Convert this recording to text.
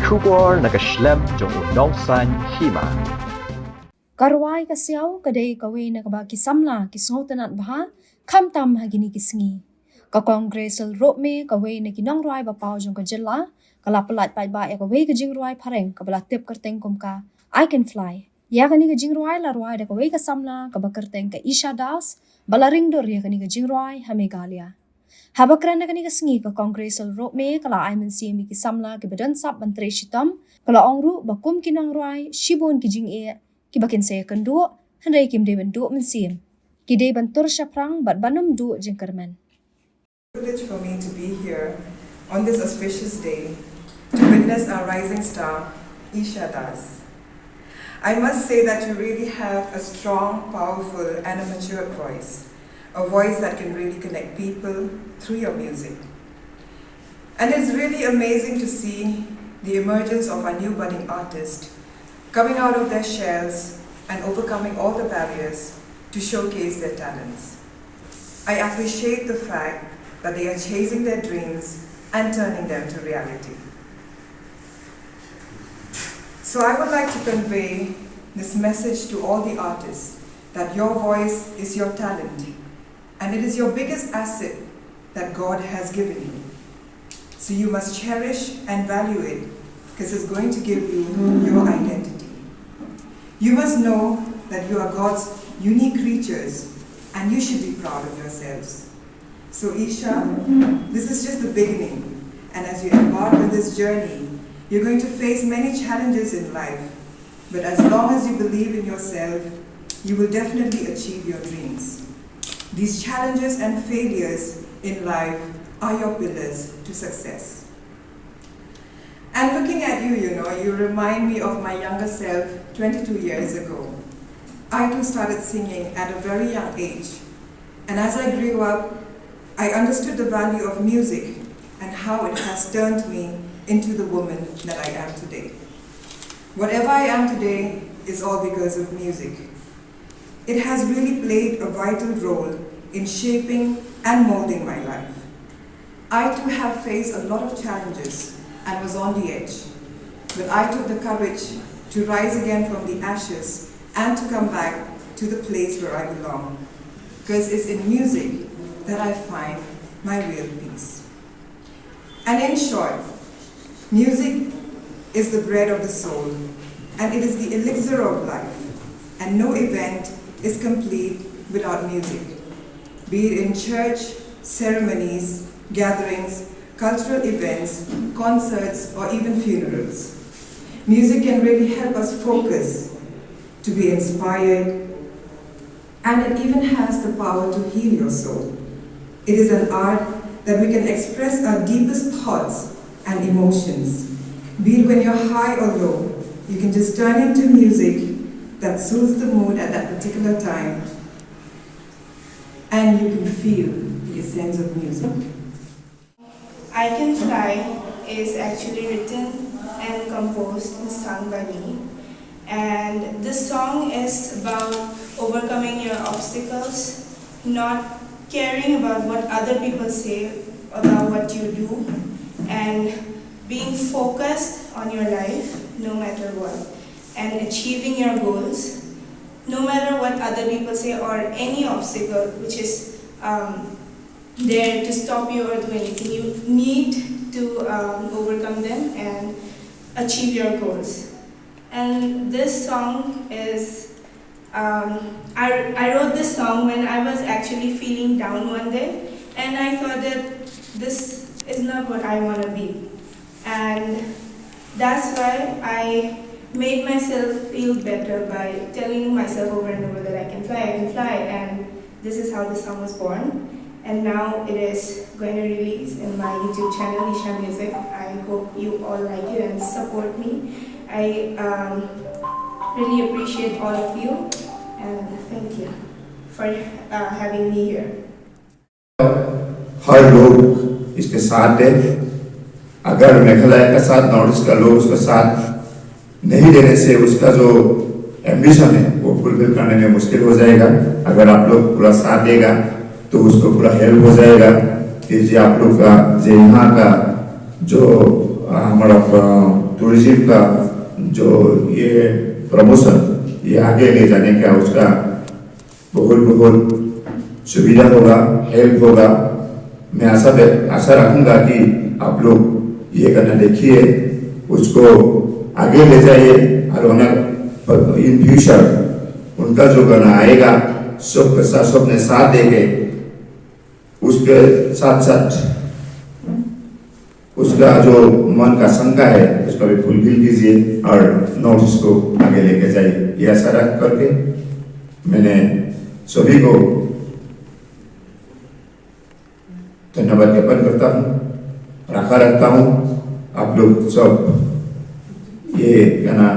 Shubor nakaslem jong unongsan Hima. Karwai kasiaw kadai kawe nakaba kisamla kisngotanat baha kamtam hagini kisngi. Ka Gracyl Ropmay kawe na Jingrwai bapaw jong kajela kala pelat Paidbah ya kawe ka Jingrwai pareng kabala tip kerteng kumka I can fly. Ya kani ka Jingrwai la rwai da kawe kasamla kaba kerteng ka Isha das balaring dor ya kani ka Jingrwai hamegalia. Habakran na kani ka sngi ka Gracyl Ropmay kala ay mensiemi kisamla kibadan sap bantre shitam kala ongru bakum kinangrwai shibon kijing e kibakin saya kendu hendai kim de bendu mensim kide bantur syaprang bat banum du jengkerman. Privilege for me to be here on this auspicious day to witness our rising star Isha Das. I must say that you really have a strong, powerful and a mature voice, a voice that can really connect people through your music. And it's really amazing to see the emergence of our new budding artists coming out of their shells and overcoming all the barriers to showcase their talents. I appreciate the fact that they are chasing their dreams and turning them to reality. So I would like to convey this message to all the artists that your voice is your talent and it is your biggest asset that God has given you. So you must cherish and value it because it's going to give you your identity. You must know that you are God's unique creatures and you should be proud of yourselves. So Isha, this is just the beginning, and as you embark on this journey, you're going to face many challenges in life, but as long as you believe in yourself, you will definitely achieve your dreams. These challenges and failures in life are your pillars to success. And looking at you, you remind me of my younger self 22 years ago. I too started singing at a very young age. And as I grew up, I understood the value of music and how it has turned me into the woman that I am today. Whatever I am today is all because of music. It has really played a vital role in shaping and molding my life. I too have faced a lot of challenges and was on the edge. But I took the courage to rise again from the ashes and to come back to the place where I belong. Because it's in music that I find my real peace. And in short, music is the bread of the soul, and it is the elixir of life, and no event is complete without music. Be it in church, ceremonies, gatherings, cultural events, concerts, or even funerals. Music can really help us focus, to be inspired, and it even has the power to heal your soul. It is an art that we can express our deepest thoughts and emotions. Be it when you're high or low, you can just turn into music that suits the mood at that particular time, and you can feel the essence of music. I Can Fly is actually written and composed and sung by me. And this song is about overcoming your obstacles, not caring about what other people say about what you do, and being focused on your life no matter what, and achieving your goals no matter what other people say or any obstacle which is there to stop you or do anything. You need to overcome them and achieve your goals. And this song is, I wrote this song when I was actually feeling down one day, and I thought that this is not what I want to be. And that's why I made myself feel better by telling myself over and over that I can fly, and this is how the song was born. And now it is going to release in my YouTube channel, Isha Music. I hope you all like it and support me. I really appreciate all of you, and thank you for having me here. हर लोग इसके साथ है। अगर मेघालय का साथ north east का लोग उसका साथ नहीं देने से उसका जो एम्बिशन है वो फुलफिल करने में मुश्किल हो जाएगा। अगर आप लोग पूरा साथ देगा तो उसको पूरा हेल्प हो जाएगा कि जी आप लोग का जो यहाँ का जो हमारा टूरिज्म का जो ये प्रमोशन ये आगे ले जाने का उसका बहुत बहुत सुविधा होगा, हेल्प होगा। मैं आशा रखूंगा कि आप लोग ये करना देखिए, उसको आगे ले जाइए और इन फ्यूचर उनका जो गाना आएगा सबने साथ देंगे, उसके साथ साथ उसका जो मन का शंका है उसका भी फुलफिल कीजिए और नॉर्थ ईस्ट को आगे लेके जाइए। ये आशा रख करके मैंने सभी को धन्यवाद ज्ञापन करता हूँ, आशा रखता हूँ आप लोग सब ये गाना